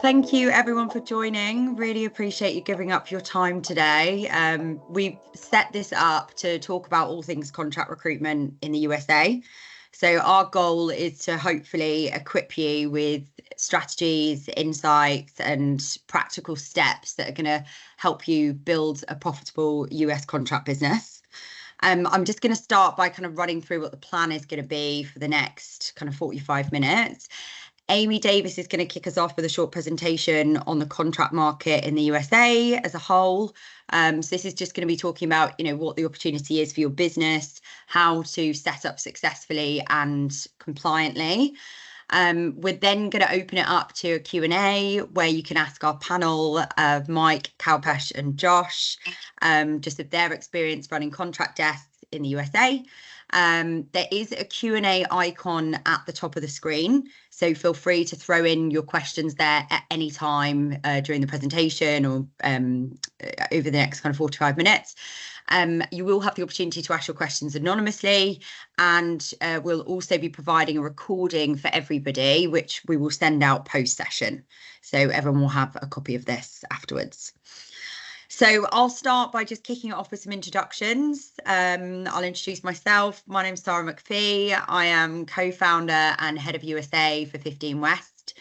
thank you everyone for joining. Really appreciate you giving up your time today. We've set this up to talk about all things contract recruitment in the USA. So our goal is to hopefully equip you with strategies, insights, and practical steps that are going to help you build a profitable US contract business. I'm just going to start by kind of running through what the plan is going to be for the next kind of 45 minutes. Amy Davis is going to kick us off with a short presentation on the contract market in the USA as a whole. So this is just going to be talking about, what the opportunity is for your business, how to set up successfully and compliantly. We're then going to open it up to a Q&A where you can ask our panel of Mike, Kalpesh and Josh, just of their experience running contract desks in the USA. There is a Q&A icon at the top of the screen, so feel free to throw in your questions there at any time during the presentation or over the next kind of 45 minutes. You will have the opportunity to ask your questions anonymously, and we'll also be providing a recording for everybody, which we will send out post-session, so everyone will have a copy of this afterwards. So I'll start by just kicking it off with some introductions. I'll introduce myself. My name's Sarah McPhee. I am co-founder and head of USA for 15 West.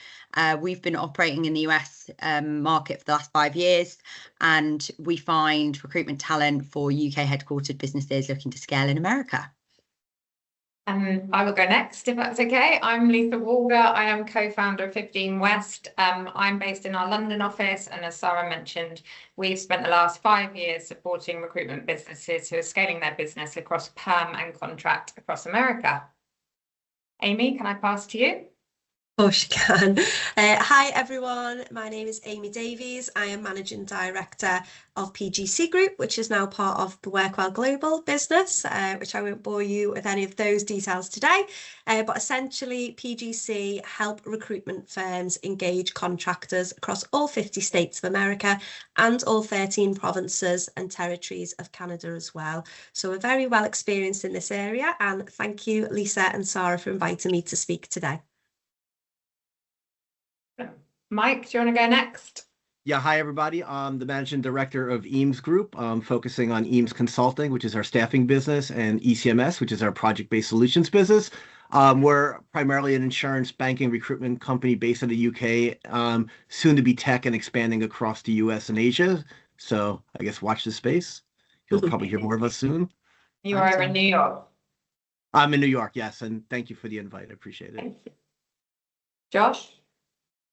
We've been operating in the US market for the last 5 years, and we find recruitment talent for UK headquartered businesses looking to scale in America. I will go next, if that's okay. I'm Lisa Walger. I am co-founder of 15 West. I'm based in our London office, and as Sarah mentioned, we've spent the last 5 years supporting recruitment businesses who are scaling their business across perm and contract across America. Amy, can I pass to you? Of course you can. Hi everyone, my name is Amy Davies. I am Managing Director of PGC Group, which is now part of the Workwell Global business, which I won't bore you with any of those details today. But essentially, PGC help recruitment firms engage contractors across all 50 states of America and all 13 provinces and territories of Canada as well. So we're very well experienced in this area, and thank you, Lisa and Sarah, for inviting me to speak today. Mike, do you want to go next? Yeah, hi everybody. I'm the Managing Director of Eames Group, focusing on Eames Consulting, which is our staffing business, and ECMS, which is our project-based solutions business. We're primarily an insurance banking recruitment company based in the UK, soon to be tech and expanding across the US and Asia. So I guess watch this space. You'll probably hear more of us soon. You are in New York. I'm in New York, yes, and thank you for the invite. I appreciate it. Thank you. Josh?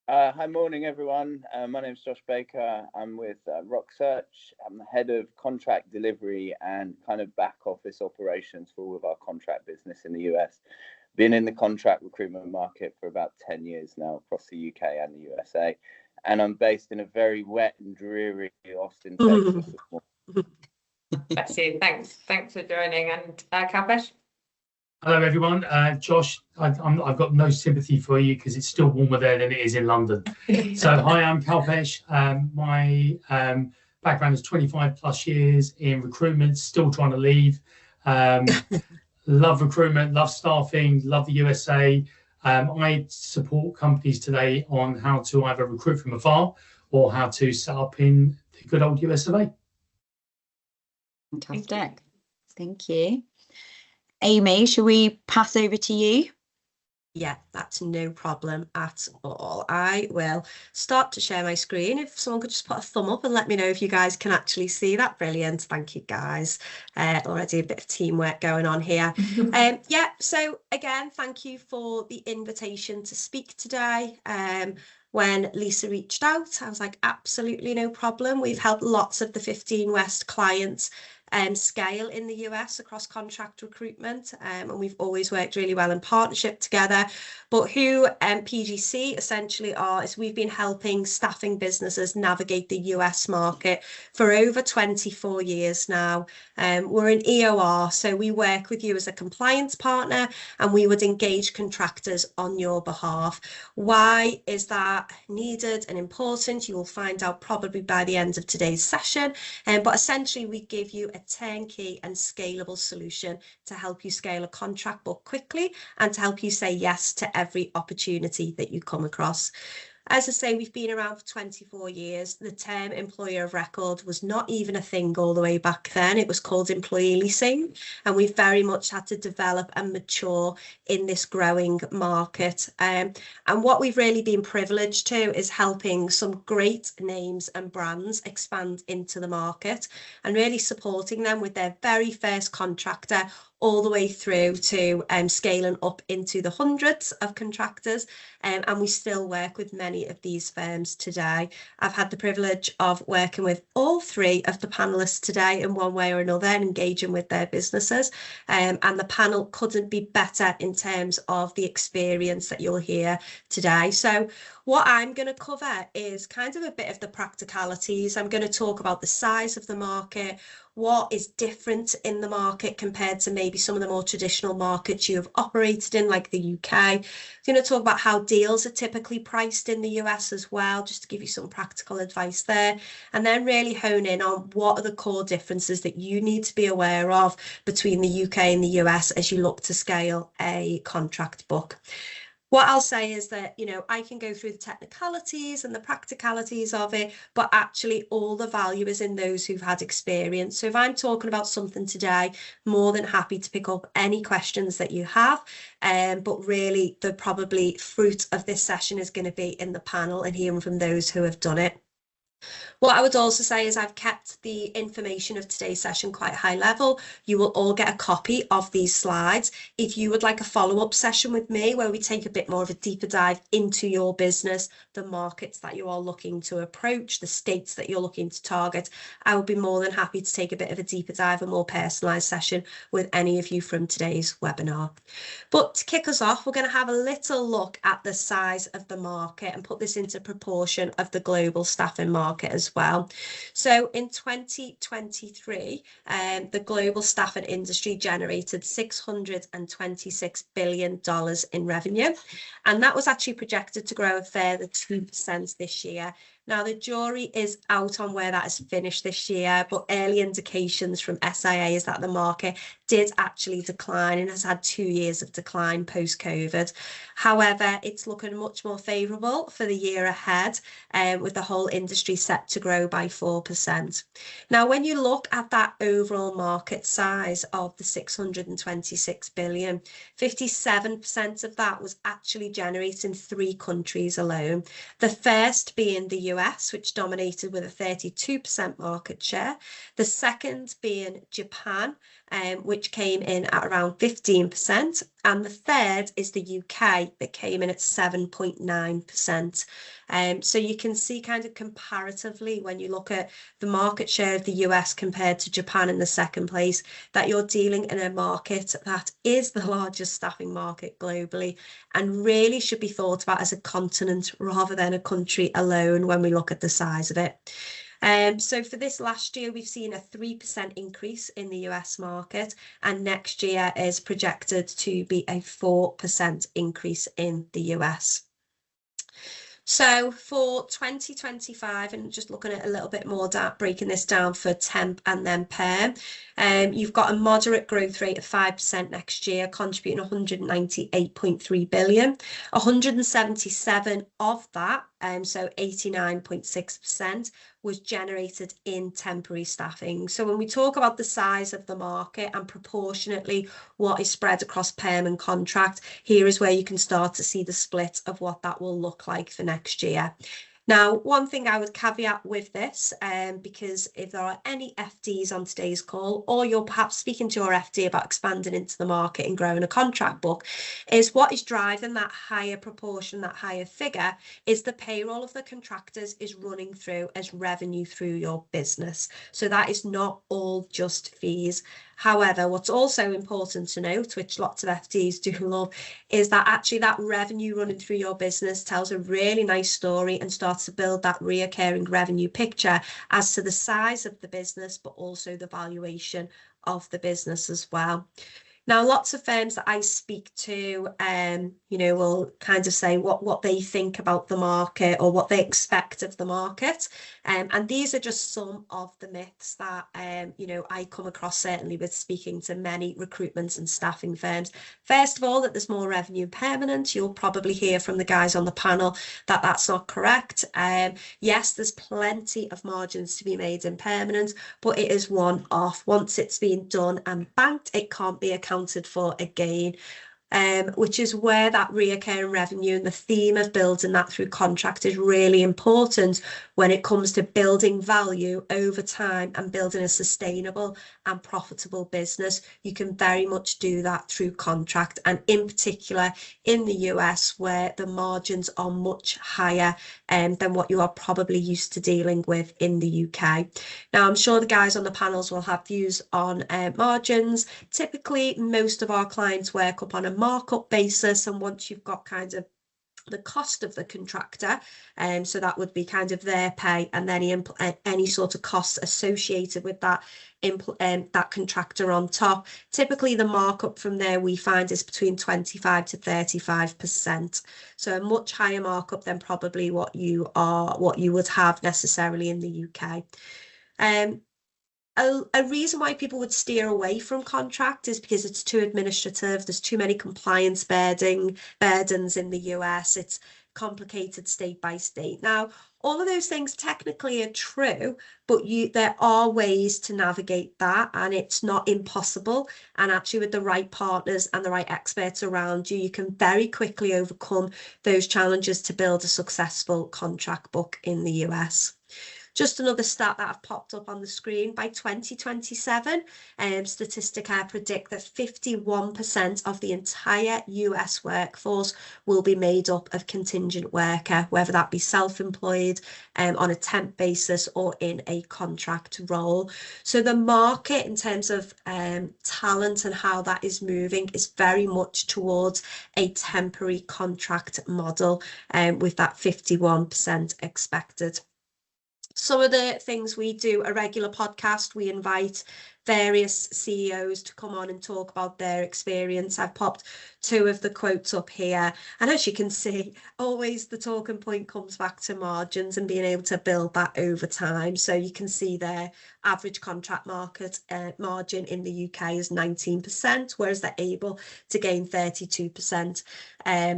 Hi, morning everyone. My name is Josh Baker. I'm with RockSearch. I'm the head of contract delivery and kind of back office operations for all of our contract business in the US. Been in the contract recruitment market for about 10 years now across the UK and the USA. And I'm based in a very wet and dreary Austin, Texas. Bless you. Thanks for joining. And Kalpesh? Hello everyone, Josh, I've got no sympathy for you because it's still warmer there than it is in London. So hi, I'm Kalpesh. My background is 25 plus years in recruitment, still trying to leave. Love recruitment, love staffing, love the USA. I support companies today on how to either recruit from afar or how to set up in the good old US of A. Fantastic. Thank you. Amy, shall we pass over to you? Yeah, that's no problem at all. I will start to share my screen. If someone could just put a thumb up and let me know if you guys can actually see that. Brilliant. Thank you, guys. Already a bit of teamwork going on here. Yeah, so again, thank you for the invitation to speak today. When Lisa reached out, I was like, absolutely no problem. We've helped lots of the 15 West clients scale in the US across contract recruitment, and we've always worked really well in partnership together. But who PGC essentially are is we've been helping staffing businesses navigate the US market for over 24 years now. We're an EOR, so we work with you as a compliance partner and we would engage contractors on your behalf. Why is that needed and important? You will find out probably by the end of today's session. But essentially we give you a turnkey and scalable solution to help you scale a contract book quickly and to help you say yes to every opportunity that you come across. As I say, we've been around for 24 years. The term employer of record was not even a thing all the way back then. It was called employee leasing, and we've very much had to develop and mature in this growing market. And what we've really been privileged to is helping some great names and brands expand into the market and really supporting them with their very first contractor all the way through to scaling up into the hundreds of contractors. And we still work with many of these firms today. I've had the privilege of working with all three of the panelists today in one way or another and engaging with their businesses. And the panel couldn't be better in terms of the experience that you'll hear today. So what I'm going to cover is kind of a bit of the practicalities. I'm going to talk about the size of the market, what is different in the market compared to maybe some of the more traditional markets you have operated in, like the UK. I'm going to talk about how deals are typically priced in the US as well, just to give you some practical advice there, and then really hone in on what are the core differences that you need to be aware of between the UK and the US as you look to scale a contract book. What I'll say is that, you know, I can go through the technicalities and the practicalities of it, but actually all the value is in those who've had experience. So if I'm talking about something today, more than happy to pick up any questions that you have. But really, the probably fruit of this session is going to be in the panel and hearing from those who have done it. What I would also say is I've kept the information of today's session quite high level. You will all get a copy of these slides. If you would like a follow-up session with me where we take a bit more of a deeper dive into your business, the markets that you are looking to approach, the states that you're looking to target, I would be more than happy to take a bit of a deeper dive, a more personalised session with any of you from today's webinar. But to kick us off, we're going to have a little look at the size of the market and put this into proportion of the global staffing market as well. So in 2023, the global staffing industry generated $626 billion in revenue, and that was actually projected to grow a further 2% this year. Now, the jury is out on where that has finished this year, but early indications from SIA is that the market did actually decline and has had 2 years of decline post-COVID. However, it's looking much more favourable for the year ahead, with the whole industry set to grow by 4%. Now, when you look at that overall market size of the 626 billion, 57% of that was actually generated in 3 countries alone. The first being the US, which dominated with a 32% market share. The second being Japan, which came in at around 15%. And the third is the UK, that came in at 7.9%. So you can see kind of comparatively when you look at the market share of the US compared to Japan in the second place, that you're dealing in a market that is the largest staffing market globally and really should be thought about as a continent rather than a country alone when we look at the size of it. So for this last year, we've seen a 3% increase in the US market, and next year is projected to be a 4% increase in the US. So for 2025, and just looking at a little bit more, breaking this down for temp and then perm, you've got a moderate growth rate of 5% next year, contributing 198.3 billion. 177 of that, so 89.6%, was generated in temporary staffing. So when we talk about the size of the market and proportionately what is spread across perm and contract, here is where you can start to see the split of what that will look like for next year. Now, one thing I would caveat with this, because if there are any FDs on today's call, or you're perhaps speaking to your FD about expanding into the market and growing a contract book, is what is driving that higher proportion, that higher figure, is the payroll of the contractors is running through as revenue through your business. So that is not all just fees. However, what's also important to note, which lots of FDs do love, is that actually that revenue running through your business tells a really nice story and starts to build that reoccurring revenue picture as to the size of the business, but also the valuation of the business as well. Now, lots of firms that I speak to, you know, will kind of say what they think about the market or what they expect of the market. And these are just some of the myths that, you know, I come across certainly with speaking to many recruitment and staffing firms. First of all, that there's more revenue permanent. You'll probably hear from the guys on the panel that that's not correct. Yes, there's plenty of margins to be made in permanent, but it is one off. Once it's been done and banked, it can't be accounted for again. Which is where that reoccurring revenue and the theme of building that through contract is really important when it comes to building value over time and building a sustainable and profitable business. You can very much do that through contract, and in particular in the US, where the margins are much higher than what you are probably used to dealing with in the UK. Now, I'm sure the guys on the panels will have views on margins. Typically, most of our clients work up on a markup basis, and once you've got kind of the cost of the contractor, so that would be kind of their pay and then any sort of costs associated with that that contractor on top. Typically the markup from there we find is between 25 to 35%, so a much higher markup than probably what you would have necessarily in the UK. A reason why people would steer away from contract is because it's too administrative. There's too many compliance burdens in the US. It's complicated state by state. Now, all of those things technically are true, but there are ways to navigate that, and it's not impossible. And actually, with the right partners and the right experts around you, you can very quickly overcome those challenges to build a successful contract book in the US. Just another stat that have popped up on the screen: by 2027, Statistica predict that 51% of the entire US workforce will be made up of contingent worker, whether that be self-employed, on a temp basis or in a contract role. So the market in terms of talent and how that is moving is very much towards a temporary contract model, with that 51% expected. Some of the things we do, a regular podcast, we invite various CEOs to come on and talk about their experience. I've popped two of the quotes up here, and as you can see, always the talking point comes back to margins and being able to build that over time. So you can see their average contract market margin in the UK is 19%, whereas they're able to gain 32%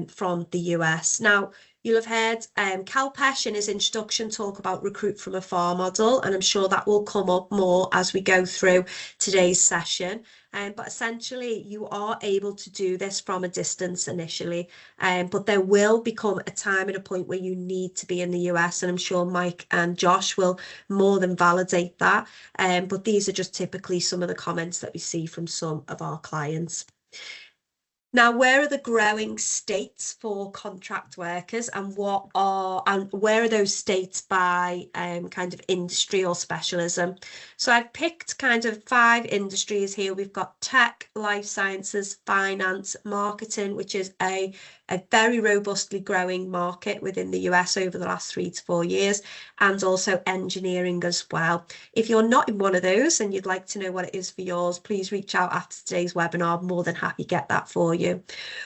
from the US. Now, you'll have heard Kalpesh in his introduction talk about recruit from afar model, and I'm sure that will come up more as we go through today's session. But essentially, you are able to do this from a distance initially, but there will become a time and a point where you need to be in the US, and I'm sure Mike and Josh will more than validate that. But these are just typically some of the comments that we see from some of our clients. Now, where are the growing states for contract workers, and where are those states by kind of industry or specialism? So I've picked kind of 5 industries here. We've got tech, life sciences, finance, marketing, which is a very robustly growing market within the US over the last 3 to 4 years, and also engineering as well. If you're not in one of those and you'd like to know what it is for yours, please reach out after today's webinar. I'm more than happy to get that for you.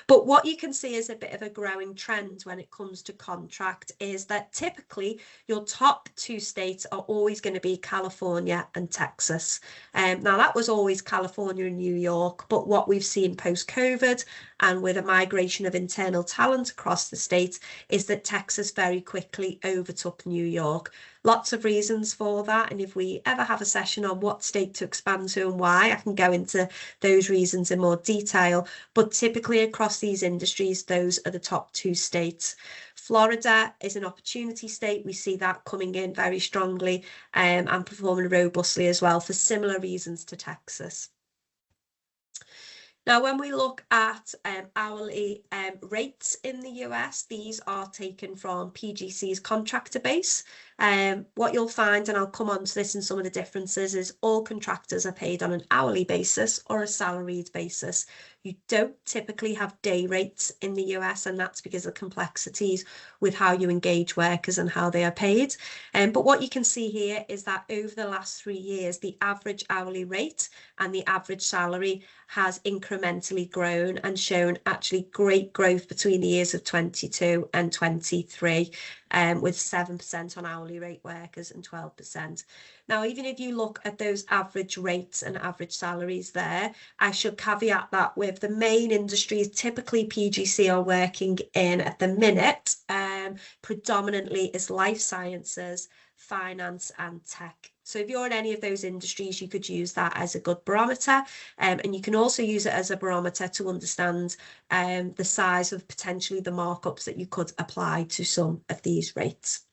But what you can see is a bit of a growing trend when it comes to contract is that typically your top 2 states are always going to be California and Texas. Now that was always California and New York, but what we've seen post-COVID and with a migration of internal talent across the state is that Texas very quickly overtook New York. Lots of reasons for that, and if we ever have a session on what state to expand to and why, I can go into those reasons in more detail. But typically across these industries, those are the top 2 states. Florida is an opportunity state. We see that coming in very strongly and performing robustly as well for similar reasons to Texas. Now, when we look at hourly rates in the US, these are taken from PGC's contractor base. What you'll find, and I'll come on to this in some of the differences, is all contractors are paid on an hourly basis or a salaried basis. You don't typically have day rates in the US, and that's because of complexities with how you engage workers and how they are paid. But what you can see here is that over the last 3 years, the average hourly rate and the average salary has incrementally grown and shown actually great growth between the years of 22 and 23, with 7% on hourly rate workers and 12%. Now, even if you look at those average rates and average salaries there, I should caveat that with the main industries typically PGC are working in at the minute, predominantly is life sciences, finance and tech. So if you're in any of those industries, you could use that as a good barometer, and you can also use it as a barometer to understand the size of potentially the markups that you could apply to some of these rates.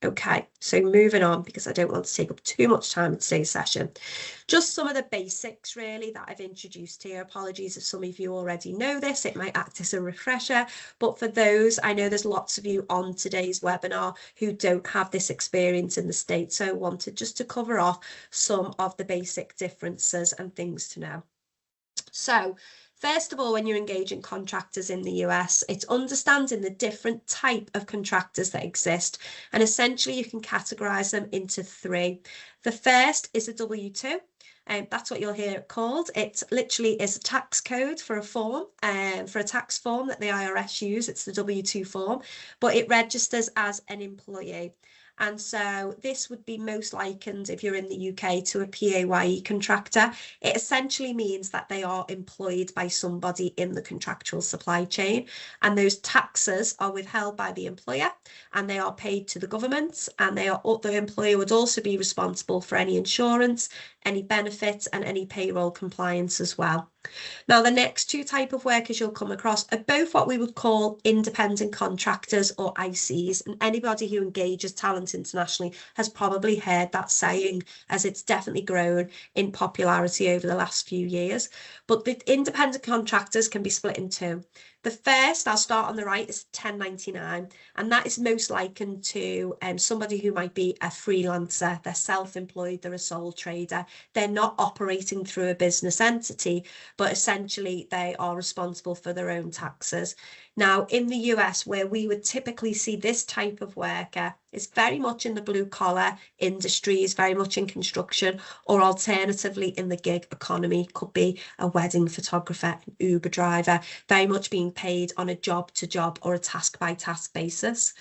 Okay, so moving on, because I don't want to take up too much time in today's session. Just some of the basics really that I've introduced here. Apologies if some of you already know this, it might act as a refresher, but for those, I know there's lots of you on today's webinar who don't have this experience in the States, so I wanted just to cover off some of the basic differences and things to know. So, first of all, when you're engaging contractors in the US, it's understanding the different type of contractors that exist. And essentially, you can categorize them into 3. The first is a W-2. That's what you'll hear it called. It literally is a tax code for a form, for a tax form that the IRS use. It's the W-2 form, but it registers as an employee. And so this would be most likened, if you're in the UK, to a PAYE contractor. It essentially means that they are employed by somebody in the contractual supply chain, and those taxes are withheld by the employer and they are paid to the government, and the employer would also be responsible for any insurance, any benefits and any payroll compliance as well. Now, the next 2 types of workers you'll come across are both what we would call independent contractors or ICs, and anybody who engages talent internationally has probably heard that saying, as it's definitely grown in popularity over the last few years. But the independent contractors can be split in 2. The first, I'll start on the right, is 1099, and that is most likened to somebody who might be a freelancer. They're self-employed, they're a sole trader. They're not operating through a business entity, but essentially they are responsible for their own taxes. Now, in the US, where we would typically see this type of worker is very much in the blue collar industries, very much in construction, or alternatively in the gig economy. Could be a wedding photographer, an Uber driver, very much being paid on a job to job or a task by task basis.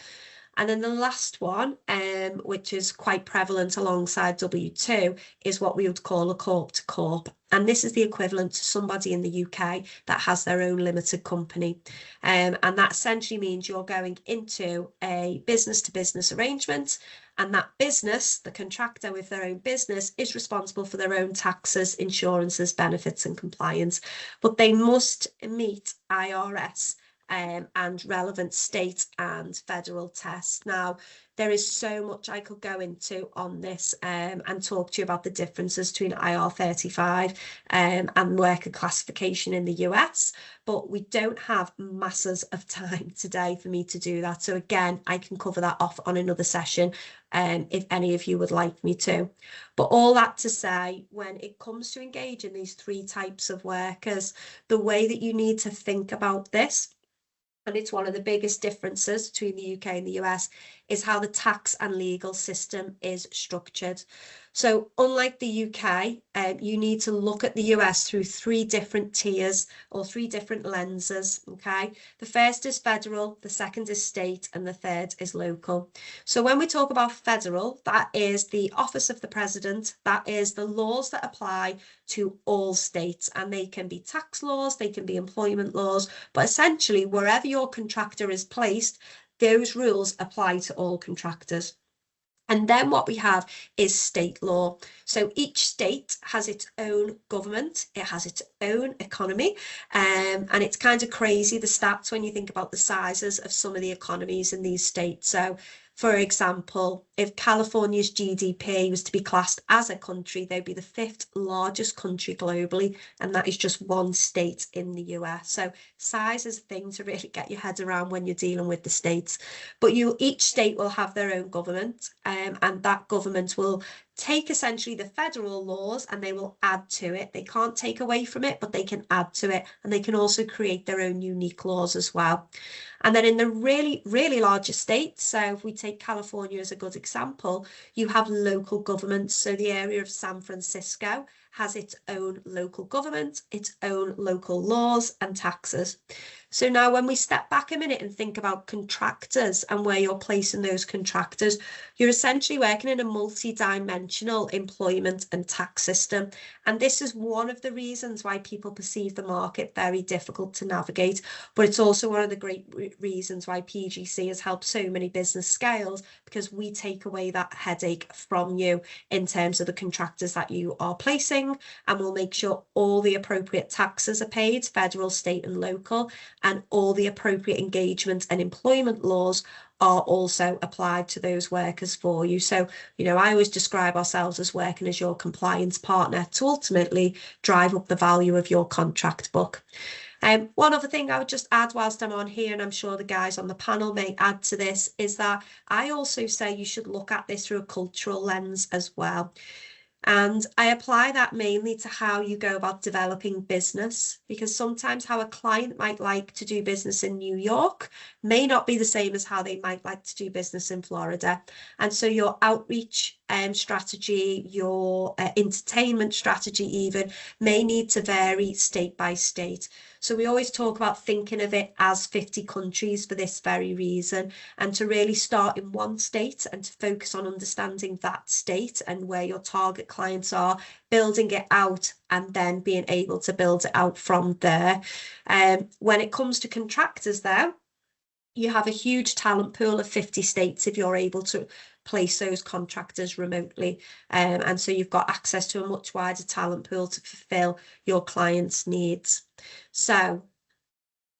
And then the last one, which is quite prevalent alongside W-2, is what we would call a corp to corp. And this is the equivalent to somebody in the UK that has their own limited company. And that essentially means you're going into a business to business arrangement, and that business, the contractor with their own business, is responsible for their own taxes, insurances, benefits and compliance. But they must meet IRS and relevant state and federal tests. Now, there is so much I could go into on this and talk to you about the differences between IR35 and worker classification in the US, but we don't have masses of time today for me to do that. So again, I can cover that off on another session if any of you would like me to. But all that to say, when it comes to engaging these 3 types of workers, the way that you need to think about this, and it's one of the biggest differences between the UK and the US, is how the tax and legal system is structured. So unlike the UK, you need to look at the US through 3 different tiers or 3 different lenses, okay? The first is federal, the second is state, and the third is local. So when we talk about federal, that is the office of the president, that is the laws that apply to all states, and they can be tax laws, they can be employment laws, but essentially wherever your contractor is placed, those rules apply to all contractors. And then what we have is state law. So each state has its own government, it has its own economy, and it's kind of crazy, the stats, when you think about the sizes of some of the economies in these states. So For example, if California's GDP was to be classed as a country, they'd be the 5th largest country globally, and that is just one state in the US. So size is a thing to really get your head around when you're dealing with the states. But each state will have their own government, and that government will take essentially the federal laws and they will add to it. They can't take away from it, but they can add to it, and they can also create their own unique laws as well. And then in the really, really largest states, so if we take California as a good example, you have local governments. So the area of San Francisco has its own local government, its own local laws and taxes. So now when we step back a minute and think about contractors and where you're placing those contractors, you're essentially working in a multi-dimensional employment and tax system. And this is one of the reasons why people perceive the market very difficult to navigate. But it's also one of the great reasons why PGC has helped so many business scales, because we take away that headache from you in terms of the contractors that you are placing, and we'll make sure all the appropriate taxes are paid, federal, state and local, and all the appropriate engagement and employment laws are also applied to those workers for you. So, I always describe ourselves as working as your compliance partner to ultimately drive up the value of your contract book. One other thing I would just add whilst I'm on here, and I'm sure the guys on the panel may add to this, is that I also say you should look at this through a cultural lens as well. And I apply that mainly to how you go about developing business, because sometimes how a client might like to do business in New York may not be the same as how they might like to do business in Florida. And so your outreach strategy, your entertainment strategy even may need to vary state by state. So we always talk about thinking of it as 50 countries for this very reason, and to really start in one state and to focus on understanding that state and where your target clients are, building it out, and then being able to build it out from there. When it comes to contractors though, you have a huge talent pool of 50 states if you're able to place those contractors remotely. And so you've got access to a much wider talent pool to fulfill your clients' needs. So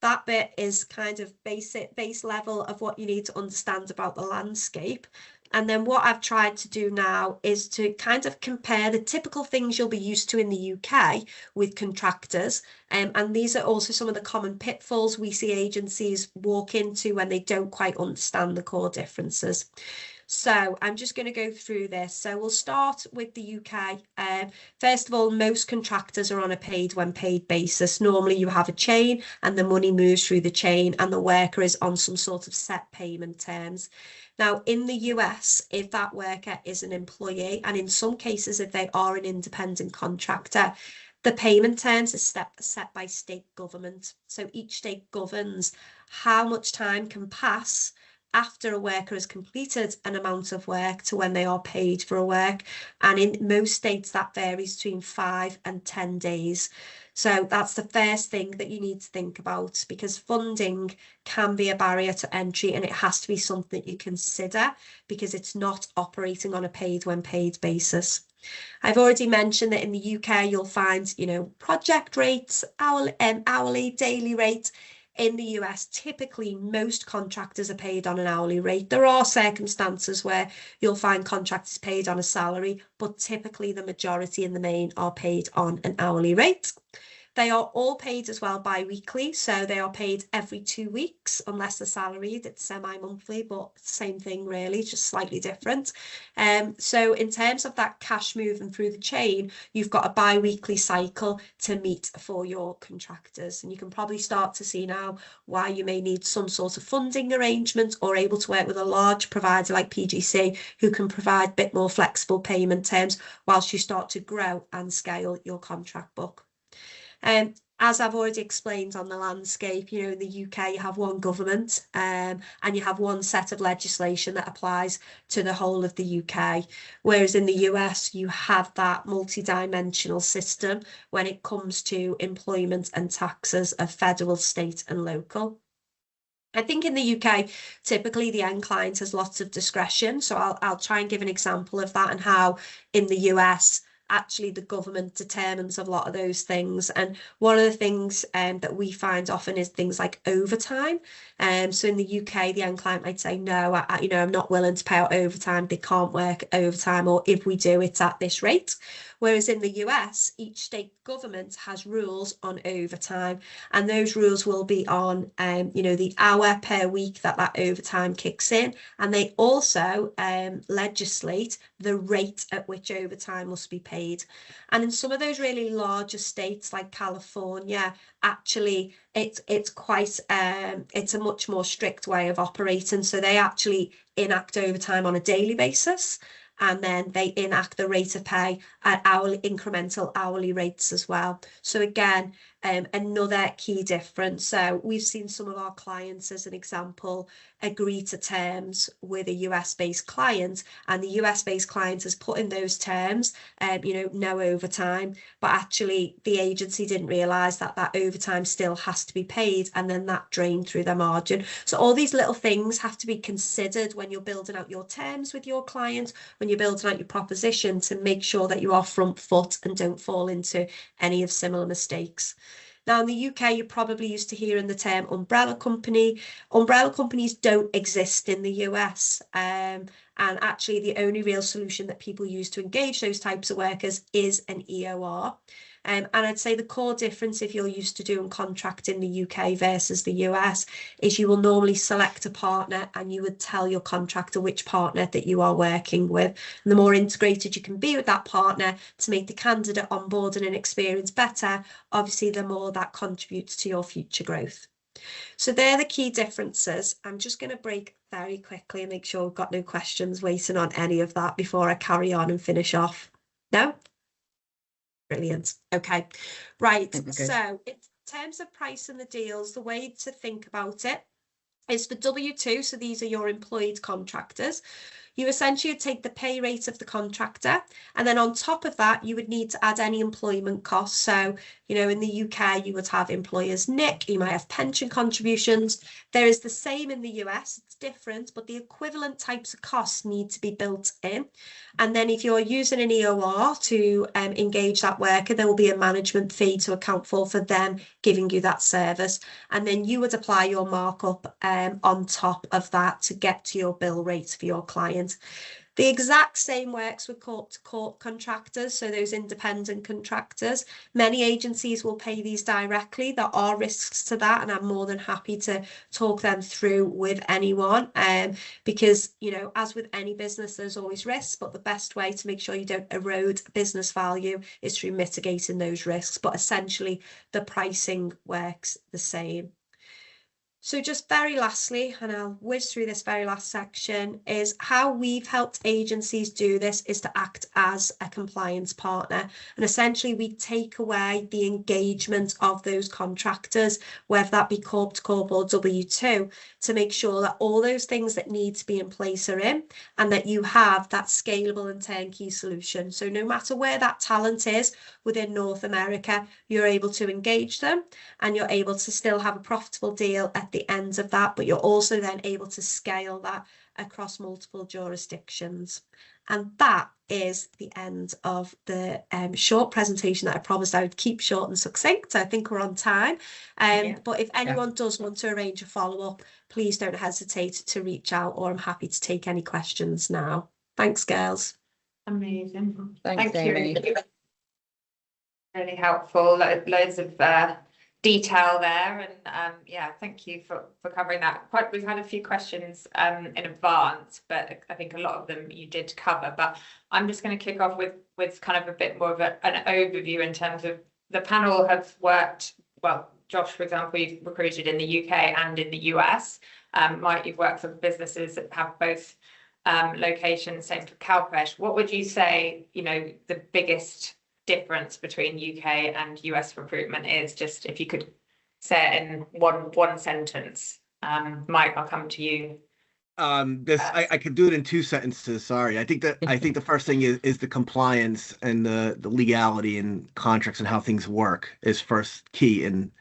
that bit is kind of base level of what you need to understand about the landscape. And then what I've tried to do now is to kind of compare the typical things you'll be used to in the UK with contractors. And these are also some of the common pitfalls we see agencies walk into when they don't quite understand the core differences. So I'm just going to go through this. So we'll start with the UK. First of all, most contractors are on a paid when paid basis. Normally you have a chain and the money moves through the chain and the worker is on some sort of set payment terms. Now, in the US, if that worker is an employee, and in some cases, if they are an independent contractor, the payment terms are set by state government. So each state governs how much time can pass after a worker has completed an amount of work to when they are paid for a work. And in most states, that varies between 5 and 10 days. So that's the first thing that you need to think about, because funding can be a barrier to entry, and it has to be something that you consider because it's not operating on a paid when paid basis. I've already mentioned that in the UK, you'll find, project rates, hourly, daily rate. In the US, typically most contractors are paid on an hourly rate. There are circumstances where you'll find contractors paid on a salary, but typically the majority in the main are paid on an hourly rate. They are all paid as well bi-weekly, so they are paid every 2 weeks, unless they're salaried. It's semi-monthly, but same thing really, just slightly different. So in terms of that cash moving through the chain, you've got a bi-weekly cycle to meet for your contractors. And you can probably start to see now why you may need some sort of funding arrangement or able to work with a large provider like PGC who can provide a bit more flexible payment terms whilst you start to grow and scale your contract book. As I've already explained on the landscape, in the UK, you have one government and you have one set of legislation that applies to the whole of the UK. Whereas in the US, you have that multi-dimensional system when it comes to employment and taxes of federal, state and local. I think in the UK, typically the end client has lots of discretion. So I'll try and give an example of that and how in the US, actually the government determines a lot of those things. And one of the things that we find often is things like overtime. So in the UK, the end client might say, no, I'm not willing to pay out overtime. They can't work overtime, or if we do, it's at this rate. Whereas in the US, each state government has rules on overtime, and those rules will be on, the hour per week that overtime kicks in, and they also legislate the rate at which overtime must be paid. And in some of those really larger states like California, actually it's quite it's a much more strict way of operating. So they actually enact overtime on a daily basis, and then they enact the rate of pay at incremental hourly rates as well. So again, another key difference. So we've seen some of our clients, as an example, agree to terms with a US-based client, and the US-based client has put in those terms, no overtime, but actually the agency didn't realise that overtime still has to be paid, and then that drained through their margin. So all these little things have to be considered when you're building out your terms with your client, when you're building out your proposition, to make sure that you are front foot and don't fall into any of similar mistakes. Now, in the UK, you're probably used to hearing the term umbrella company. Umbrella companies don't exist in the US. And actually, the only real solution that people use to engage those types of workers is an EOR. And I'd say the core difference, if you're used to doing contract in the UK versus the US, is you will normally select a partner and you would tell your contractor which partner that you are working with. And the more integrated you can be with that partner to make the candidate onboarding and experience better, obviously the more that contributes to your future growth. So they're the key differences. I'm just going to break very quickly and make sure we've got no questions waiting on any of that before I carry on and finish off. No? Brilliant. Okay, right. So in terms of price and the deals, the way to think about it is for W2, so these are your employed contractors. You essentially would take the pay rate of the contractor, and then on top of that, you would need to add any employment costs. So, in the UK, you would have employers' NIC, you might have pension contributions. There is the same in the US, it's different, but the equivalent types of costs need to be built in. And then if you're using an EOR to engage that worker, there will be a management fee to account for them giving you that service. And then you would apply your markup on top of that to get to your bill rate for your client. The exact same works with court-to-court contractors, so those independent contractors. Many agencies will pay these directly. There are risks to that, and I'm more than happy to talk them through with anyone. Because, as with any business, there's always risks, but the best way to make sure you don't erode business value is through mitigating those risks. But essentially, the pricing works the same. So just very lastly, and I'll whiz through this very last section, is how we've helped agencies do this is to act as a compliance partner. And essentially we take away the engagement of those contractors, whether that be corp to corp or W2, to make sure that all those things that need to be in place are in, and that you have that scalable and turnkey solution. So no matter where that talent is within North America, you're able to engage them, and you're able to still have a profitable deal at the end of that, but you're also then able to scale that across multiple jurisdictions. And that is the end of the short presentation that I promised I would keep short and succinct. I think we're on time. But if anyone does want to arrange a follow-up, please don't hesitate to reach out, or I'm happy to take any questions now. Thanks, girls. Amazing. Thanks, Thank Amy. you. Really helpful. Loads of detail there, and thank you for covering that. We've had a few questions in advance, but I think a lot of them you did cover. But I'm just going to kick off with kind of a bit more of an overview in terms of the panel have worked well. Josh, for example, you've recruited in the UK and in the US. Mike, you've worked for businesses that have both locations. Same for Kalpesh. What would you say, the biggest difference between UK and US recruitment is? Just if you could say it in one sentence. Mike, I'll come to you. I could do it in 2 sentences. Sorry. I think the first thing is the compliance and the legality and contracts and how things work is first key in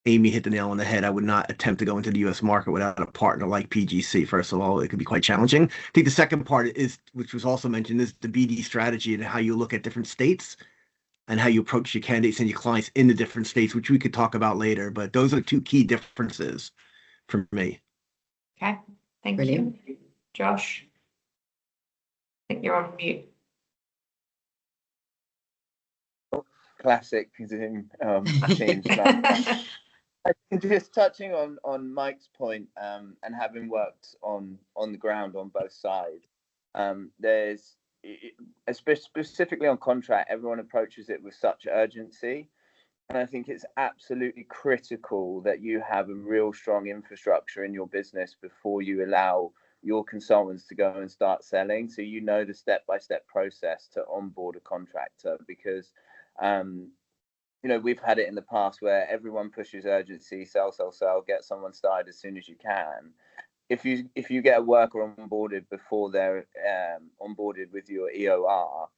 Amy hit the nail on the head. I would not attempt to go into the US market without a partner like PGC. First of all, it could be quite challenging. I think the second part is, which was also mentioned, is the BD strategy and how you look at different states and how you approach your candidates and your clients in the different states, which we could talk about later. But those are two key differences for me. Okay, thank Brilliant. you. Josh, I think you're on mute. Classic Zoom change. Just touching on Mike's point, and having worked on the ground on both sides, there's specifically on contract, everyone approaches it with such urgency, and I think it's absolutely critical that you have a real strong infrastructure in your business before you allow your consultants to go and start selling, so you know the step-by-step process to onboard a contractor, because we've had it in the past where everyone pushes urgency, sell, get someone started as soon as you can. If you get a worker onboarded before they're onboarded with your EOR,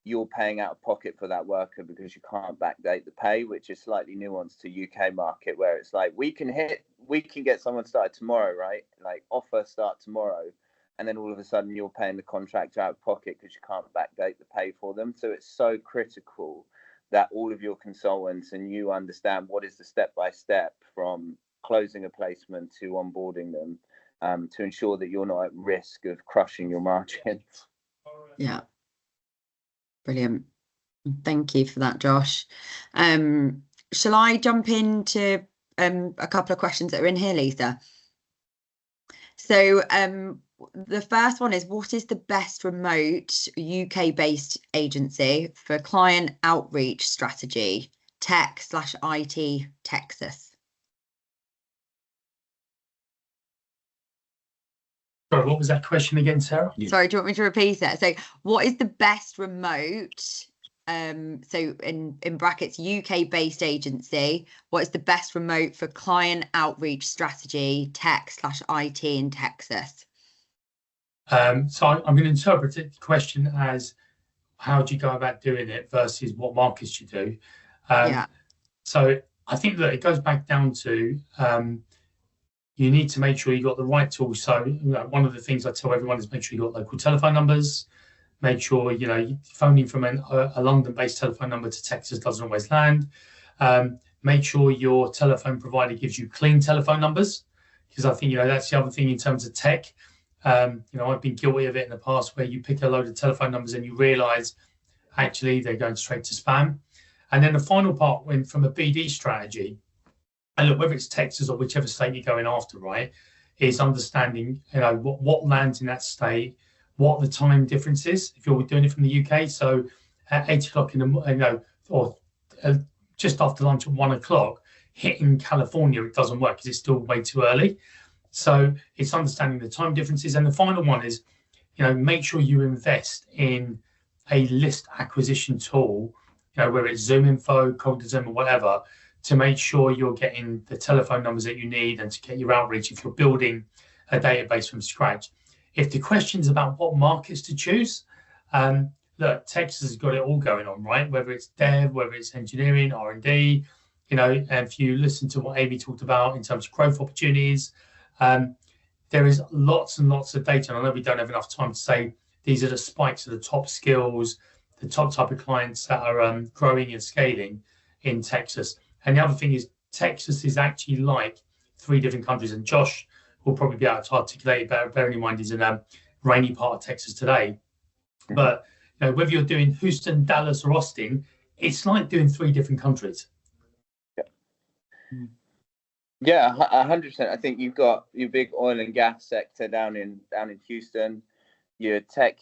you're paying out of pocket for that worker because you can't backdate the pay, which is slightly nuanced to UK market, where it's like we can get someone started tomorrow, right? Like offer start tomorrow, and then all of a sudden you're paying the contractor out of pocket because you can't backdate the pay for them. So it's so critical that all of your consultants and you understand what is the step-by-step from closing a placement to onboarding them, to ensure that you're not at risk of crushing your margins. Yeah. Brilliant. Thank you for that, Josh. Shall I jump into a couple of questions that are in here, Lisa? So the first one is, what is the best remote UK-based agency for client outreach strategy, tech/IT, Texas? Sorry, what was that question again, Sarah? Sorry, do you want me to repeat it? So what is the best remote, so in brackets, UK-based agency, what is the best remote for client outreach strategy, tech/IT in Texas? So I'm going to interpret the question as, how do you go about doing it versus what markets you do? Yeah. So I think that it goes back down to you need to make sure you got the right tools. So one of the things I tell everyone is make sure you got local telephone numbers. Make sure phoning from a London-based telephone number to Texas doesn't always land. Make sure your telephone provider gives you clean telephone numbers, because I think that's the other thing in terms of tech. I've been guilty of it in the past where you pick a load of telephone numbers and you realise actually they're going straight to spam. And then the final part, when from a BD strategy, and look, whether it's Texas or whichever state you're going after, right, is understanding what lands in that state, what the time difference is if you're doing it from the UK. So at 8 o'clock in the morning, or just after lunch at 1 o'clock, hitting California, it doesn't work because it's still way too early. So it's understanding the time differences. And the final one is, make sure you invest in a list acquisition tool, whether it's Zoom Info, Cognitum, or whatever, to make sure you're getting the telephone numbers that you need and to get your outreach if you're building a database from scratch. If the question's about what markets to choose, look, Texas has got it all going on, right? Whether it's dev, whether it's engineering, R&D, and if you listen to what Amy talked about in terms of growth opportunities, there is lots and lots of data. And I know we don't have enough time to say these are the spikes of the top skills, the top type of clients that are growing and scaling in Texas. And the other thing is, Texas is actually like 3 different countries. And Josh will probably be able to articulate it better, bearing in mind he's in a rainy part of Texas today. But whether you're doing Houston, Dallas, or Austin, it's like doing 3 different countries. Yeah, 100%. I think you've got your big oil and gas sector down in Houston, your tech,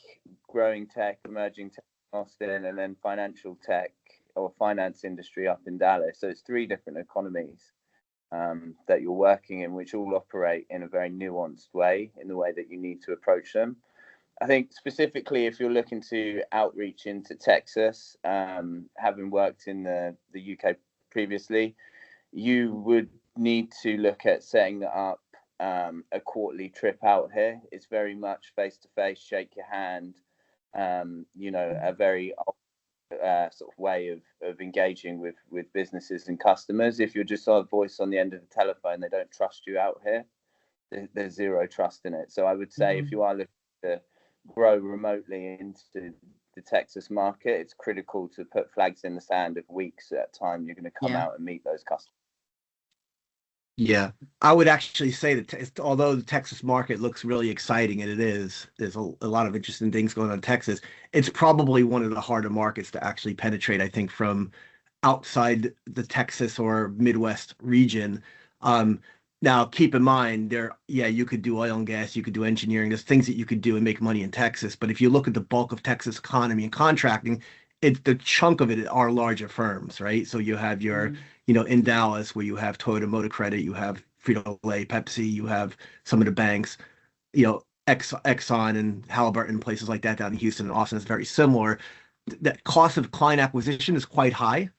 growing tech, emerging tech, Austin, and then financial tech or finance industry up in Dallas. So it's 3 different economies that you're working in, which all operate in a very nuanced way in the way that you need to approach them. I think specifically if you're looking to outreach into Texas, having worked in the UK previously, you would need to look at setting up a quarterly trip out here. It's very much face to face, shake your hand, a very sort of way of engaging with businesses and customers. If you're just a voice on the end of the telephone, they don't trust you out here. There's zero trust in it. So I would say if you are looking to grow remotely into the Texas market, it's critical to put flags in the sand of weeks at a time you're going to come out and meet those customers. Yeah, I would actually say that although the Texas market looks really exciting, and there's a lot of interesting things going on in Texas, it's probably one of the harder markets to actually penetrate, I think, from outside the Texas or Midwest region. Now, keep in mind, you could do oil and gas, you could do engineering, there's things that you could do and make money in Texas. But if you look at the bulk of Texas economy and contracting, the chunk of it are larger firms, right? So you have your in Dallas, where you have Toyota Motor Credit, you have Frito-Lay, Pepsi, you have some of the banks, Exxon and Halliburton, places like that down in Houston and Austin is very similar. That cost of client acquisition is quite high.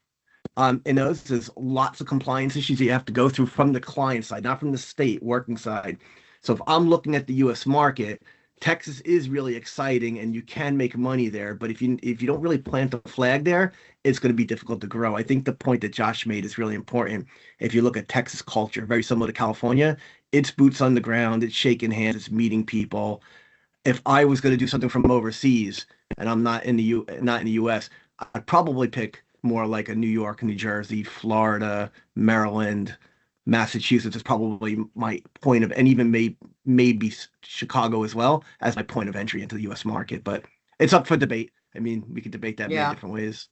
In those, there's lots of compliance issues that you have to go through from the client side, not from the state working side. So if I'm looking at the U.S. market, Texas is really exciting and you can make money there, but if you don't really plant the flag there, it's going to be difficult to grow. I think the point that Josh made is really important. If you look at Texas culture, very similar to California, it's boots on the ground, it's shaking hands, it's meeting people. If I was going to do something from overseas and I'm not in the US, I'd probably pick more like a New York, New Jersey, Florida, Maryland, Massachusetts is probably my point of, and even maybe Chicago as well as my point of entry into the U.S. market. But it's up for debate. I mean, we could debate that many different ways.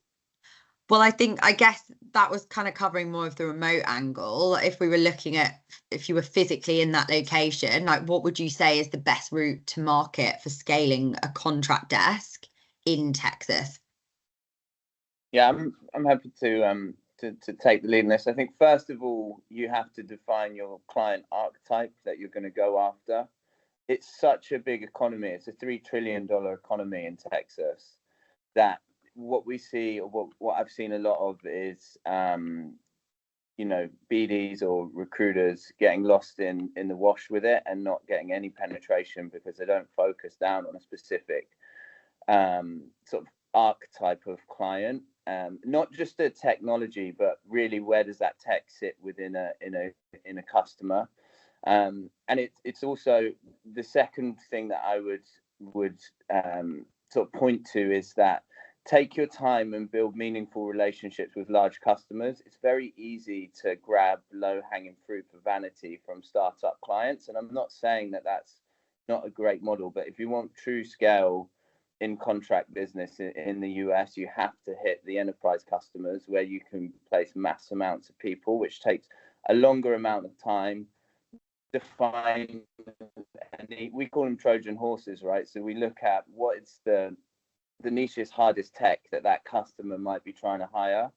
Well, I guess that was kind of covering more of the remote angle. If we were looking at, if you were physically in that location, like what would you say is the best route to market for scaling a contract desk in Texas? Yeah, I'm happy to take the lead in this. I think first of all, you have to define your client archetype that you're going to go after. It's such a big economy. It's a $3 trillion economy in Texas that what we see, or what I've seen a lot of is, BDs or recruiters getting lost in the wash with it and not getting any penetration because they don't focus down on a specific sort of archetype of client. Not just the technology, but really where does that tech sit within a customer? And it's also the second thing that I would sort of point to is that take your time and build meaningful relationships with large customers. It's very easy to grab low-hanging fruit for vanity from startup clients, and I'm not saying that that's not a great model, but if you want true scale in contract business in the US, you have to hit the enterprise customers where you can place mass amounts of people, which takes a longer amount of time. Define, and we call them Trojan horses, right? So we look at what is the niche's hardest tech that customer might be trying to hire,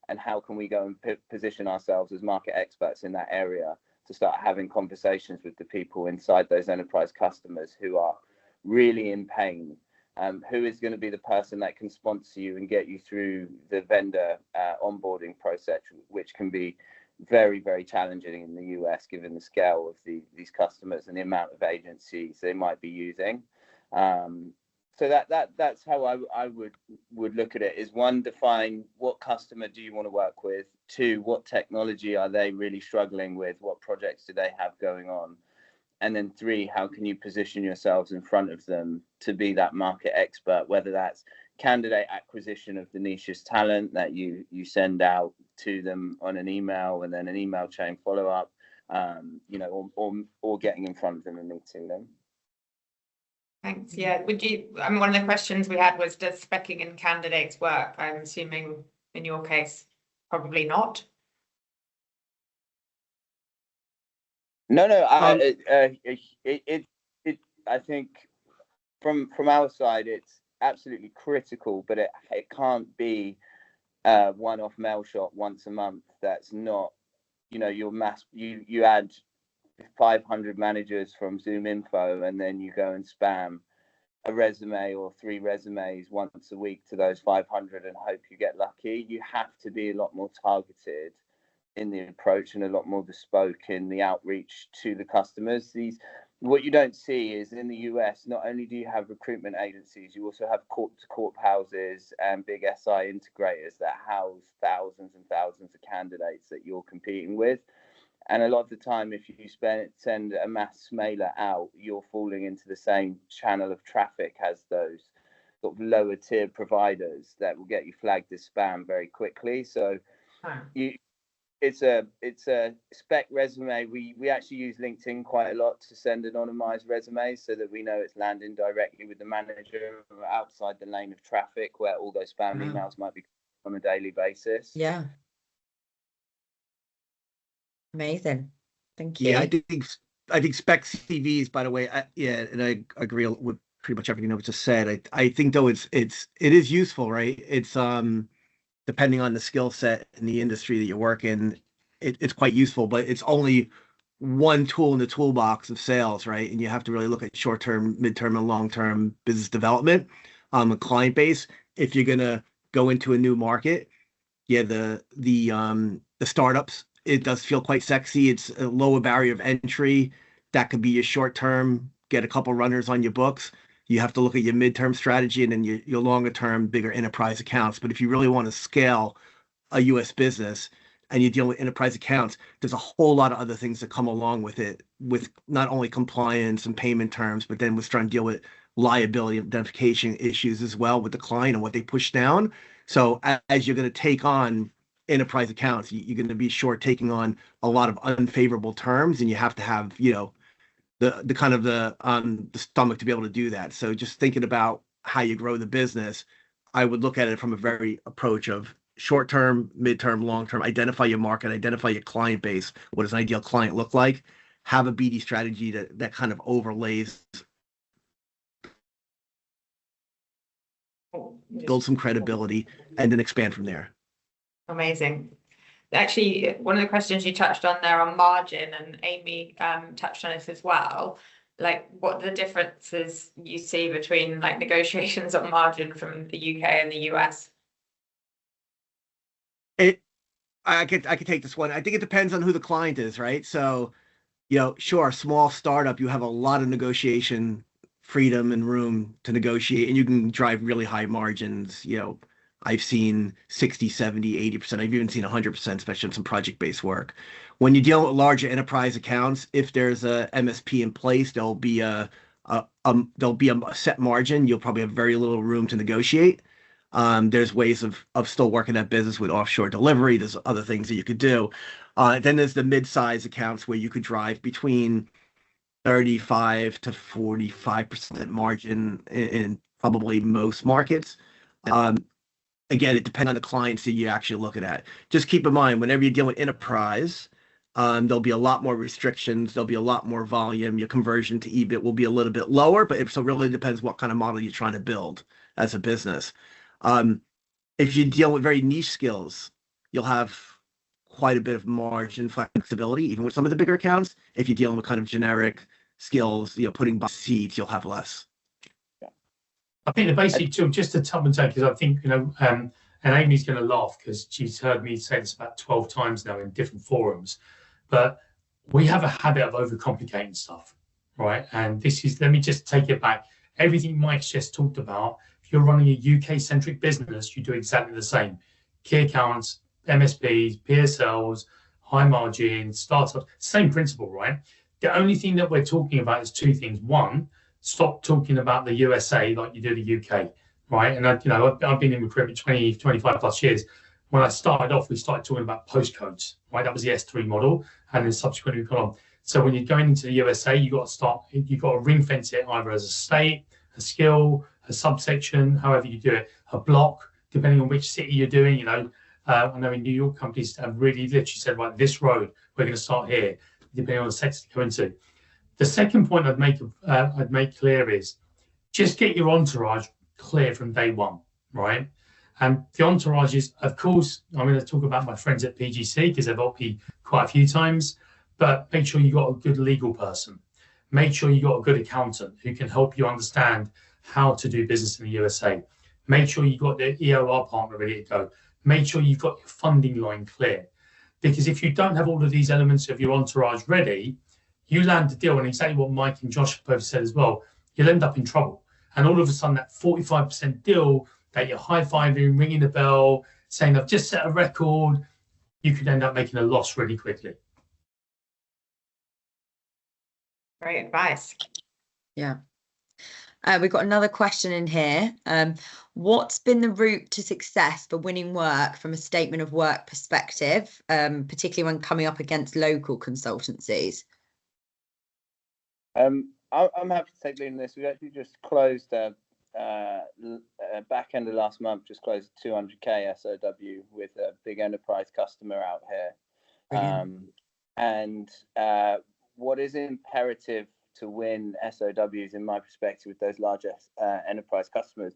and how can we go and position ourselves as market experts in that area to start having conversations with the people inside those enterprise customers who are really in pain. Who is going to be the person that can sponsor you and get you through the vendor onboarding process, which can be very, very challenging in the US, given the scale of these customers and the amount of agencies they might be using. So that's how I would look at it. Is one, define what customer do you want to work with? Two, what technology are they really struggling with? What projects do they have going on? And then three, how can you position yourselves in front of them to be that market expert, whether that's candidate acquisition of the niche's talent that you send out to them on an email and then an email chain follow-up, or getting in front of them and meeting them. Thanks. Yeah. One of the questions we had was, does speccing in candidates work? I'm assuming in your case, probably not. No. I think from our side, it's absolutely critical, but it can't be one-off mail shot once a month. That's not, your mass. You add 500 managers from Zoom Info, and then you go and spam a resume or 3 resumes once a week to those 500 and hope you get lucky. You have to be a lot more targeted in the approach and a lot more bespoke in the outreach to the customers. what you don't see is in the US, not only do you have recruitment agencies, you also have corp-to-corp houses and big SI integrators that house thousands and thousands of candidates that you're competing with. And a lot of the time, if you send a mass mailer out, you're falling into the same channel of traffic as those sort of lower tier providers that will get you flagged as spam very quickly. So it's a spec resume. We actually use LinkedIn quite a lot to send anonymized resumes so that we know it's landing directly with the manager or outside the lane of traffic where all those spam emails might be on a daily basis. Yeah. Amazing. Thank you. Yeah, I think spec CVs, by the way, and I agree with pretty much everything that was just said. I think though it is useful, right? It's depending on the skill set and the industry that you work in, it's quite useful, but it's only one tool in the toolbox of sales, right? And you have to really look at short-term, mid-term, and long-term business development, a client base. If you're gonna go into a new market, yeah, the startups, it does feel quite sexy. It's a lower barrier of entry. That could be your short-term, get a couple runners on your books. You have to look at your midterm strategy and then your longer term, bigger enterprise accounts. But if you really want to scale a US business and you deal with enterprise accounts, there's a whole lot of other things that come along with it, with not only compliance and payment terms, but then we're starting to deal with liability identification issues as well with the client and what they push down. So as you're going to take on enterprise accounts, you're going to be taking on a lot of unfavorable terms, and you have to have, the kind of the stomach to be able to do that. So just thinking about how you grow the business, I would look at it from a very approach of short term, midterm, long term. Identify your market, identify your client base. What does an ideal client look like? Have a BD strategy that kind of overlays, build some credibility, and then expand from there. Amazing. Actually, one of the questions you touched on there on margin, and Amy touched on it as well, like what the differences you see between like negotiations on margin from the UK and the US? I could take this one. I think it depends on who the client is, right? So, sure, small startup, you have a lot of negotiation freedom and room to negotiate, and you can drive really high margins. I've seen 60, 70, 80%. I've even seen 100%, especially on some project-based work. When you deal with larger enterprise accounts, if there's a MSP in place, there'll be a set margin. You'll probably have very little room to negotiate. There's ways of still working that business with offshore delivery. There's other things that you could do. Then there's the mid-size accounts where you could drive between 35 to 45% margin in probably most markets. Again, it depends on the clients that you're actually looking at. Just keep in mind, whenever you deal with enterprise, there'll be a lot more restrictions. There'll be a lot more volume. Your conversion to EBIT will be a little bit lower, but it really depends what kind of model you're trying to build as a business. If you deal with very niche skills, you'll have quite a bit of margin flexibility, even with some of the bigger accounts. If you're dealing with kind of generic skills, putting by seats, you'll have less. I think the basic tool, just to top and take, because I think, and Amy's going to laugh because she's heard me say this about 12 times now in different forums, but we have a habit of overcomplicating stuff, right? And let me just take it back. Everything Mike's just talked about, if you're running a UK-centric business, you do exactly the same. Key accounts, MSPs, PSLs, high margin, startups, same principle, right? The only thing that we're talking about is two things. One, stop talking about the USA like you do the UK, right? And I've been in recruitment 20, 25 plus years. When I started off, we started talking about postcodes, right? That was the S3 model, and then subsequently we've gone on. So when you're going into the USA, you've got to ring fence it either as a state, a skill, a subsection, however you do it, a block, depending on which city you're doing. I know in New York, companies have really literally said, right, this road, we're going to start here, depending on the sector to go into. The second point I'd make clear is just get your entourage clear from day one, right? And the entourage is, of course, I'm going to talk about my friends at PGC because they've helped me quite a few times, but make sure you've got a good legal person. Make sure you've got a good accountant who can help you understand how to do business in the USA. Make sure you've got the EOR partner ready to go. Make sure you've got your funding line clear. Because if you don't have all of these elements of your entourage ready, you land the deal, and exactly what Mike and Josh both said as well, you'll end up in trouble. And all of a sudden, that 45% deal that you're high-fiving, ringing the bell, saying, I've just set a record, you could end up making a loss really quickly. Great advice. Yeah. We've got another question in here. What's been the route to success for winning work from a statement of work perspective, particularly when coming up against local consultancies? I'm happy to take lead in this. We actually just closed back end of last month, just closed 200k SOW with a big enterprise customer out here. And what is imperative to win SOWs, in my perspective, with those larger enterprise customers,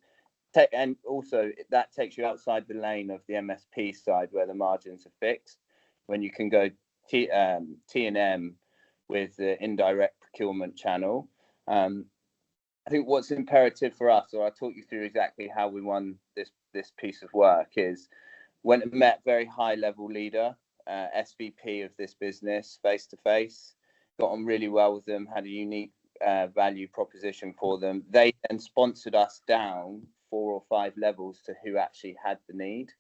and also that takes you outside the lane of the MSP side where the margins are fixed. When you can go T&M with the indirect procurement channel, I think what's imperative for us, or I'll talk you through exactly how we won this piece of work, is went and met very high level leader, SVP of this business, face to face, got on really well with them, had a unique value proposition for them. They then sponsored us down 4 or 5 levels to who actually had the need,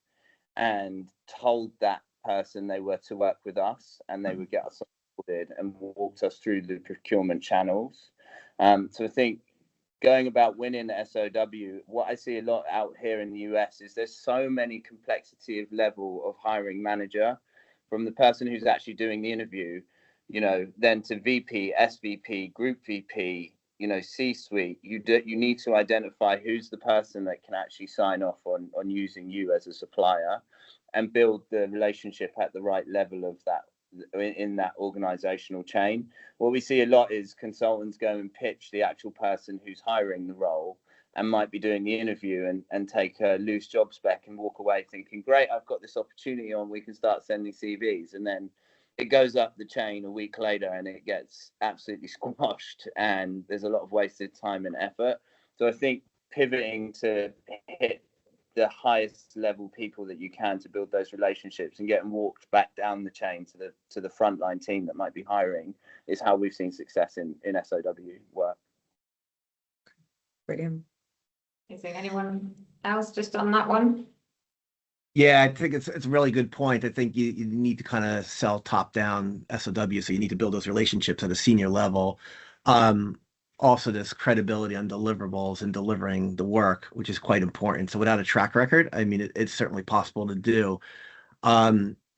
and told that person they were to work with us and they would get us onboarded, and walked us through the procurement channels. So I think going about winning the SOW, what I see a lot out here in the US is there's so many complexity of level of hiring manager, from the person who's actually doing the interview, you know, then to VP, SVP, group VP, you know, C-suite. You need to identify who's the person that can actually sign off on using you as a supplier, and build the relationship at the right level of that in that organizational chain. What we see a lot is consultants go and pitch the actual person who's hiring the role and might be doing the interview and take a loose job spec and walk away thinking, great, I've got this opportunity on, we can start sending CVs. And then it goes up the chain a week later and it gets absolutely squashed, and there's a lot of wasted time and effort. So I think pivoting to hit the highest level people that you can to build those relationships and get them walked back down the chain to the frontline team that might be hiring is how we've seen success in SOW work. Brilliant. Is there anyone else just on that one? Yeah, I think it's a really good point. I think you need to kind of sell top down SOW, so you need to build those relationships at a senior level. Also, there's credibility on deliverables and delivering the work, which is quite important. So without a track record, I mean, it's certainly possible to do.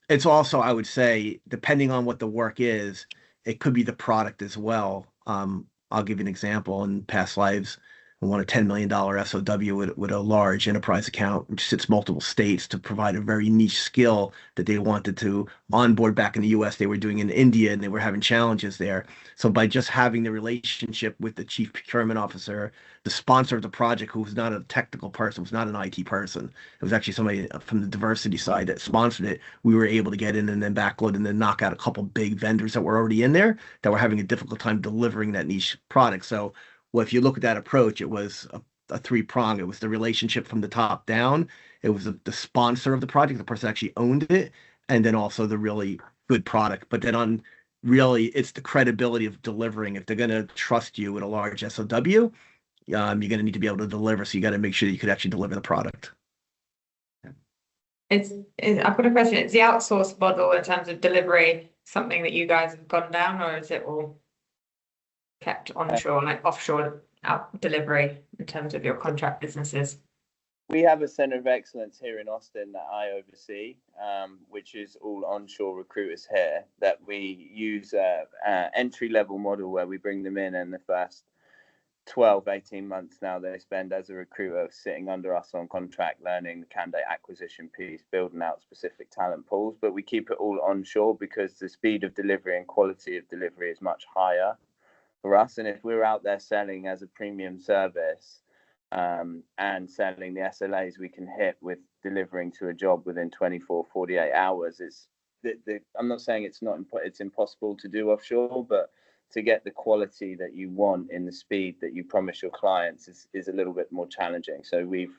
It's also, I would say, depending on what the work is, it could be the product as well. I'll give you an example. In past lives, I won a $10 million SOW with a large enterprise account, which sits multiple states, to provide a very niche skill that they wanted to onboard back in the US. They were doing in India and they were having challenges there. So by just having the relationship with the chief procurement officer, the sponsor of the project, who was not a technical person, was not an IT person, it was actually somebody from the diversity side that sponsored it, we were able to get in and then backload and then knock out a couple big vendors that were already in there that were having a difficult time delivering that niche product. So well, if you look at that approach, it was a three-prong. It was the relationship from the top down. It was the sponsor of the project, the person actually owned it, and then also the really good product. But then it's the credibility of delivering. If they're going to trust you with a large SOW, you're going to need to be able to deliver. So you got to make sure that you could actually deliver the product. I've got a question. Is the outsource model in terms of delivery something that you guys have gone down, or is it all kept onshore, like offshore delivery in terms of your contract businesses? We have a center of excellence here in Austin that I oversee, which is all onshore recruiters here, that we use an entry-level model where we bring them in, and the first 12-18 months now they spend as a recruiter sitting under us on contract, learning the candidate acquisition piece, building out specific talent pools. But we keep it all onshore because the speed of delivery and quality of delivery is much higher for us. And if we're out there selling as a premium service and selling the SLAs we can hit with delivering to a job within 24-48 hours, I'm not saying it's impossible to do offshore, but to get the quality that you want in the speed that you promise your clients is a little bit more challenging. So we've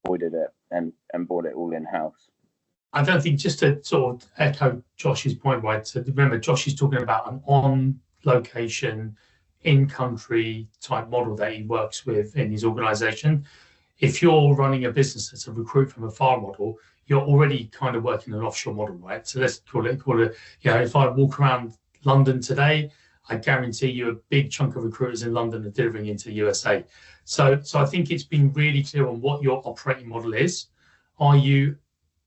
avoided it and brought it all in-house. I don't think, just to sort of echo Josh's point, right? So remember, Josh is talking about an on-location, in-country type model that he works with in his organisation. If you're running a business that's a recruit from afar model, you're already kind of working an offshore model, right? So let's call it, if I walk around London today, I guarantee you a big chunk of recruiters in London are delivering into the USA. So I think it's been really clear on what your operating model is. Are you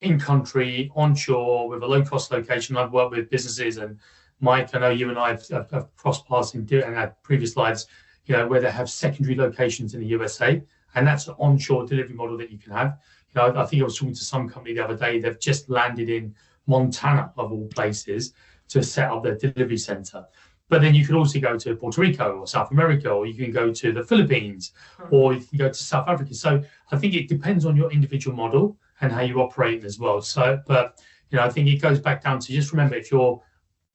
in country, onshore, with a low cost location? I've worked with businesses, and Mike, I know you and I have crossed paths in our previous slides, where they have secondary locations in the USA, and that's an onshore delivery model that you can have. I think I was talking to some company the other day, they've just landed in Montana, of all places, to set up their delivery center. But then you can also go to Puerto Rico or South America, or you can go to the Philippines, or you can go to South Africa. So I think it depends on your individual model and how you operate as well. So, but I think it goes back down to, just remember, if you're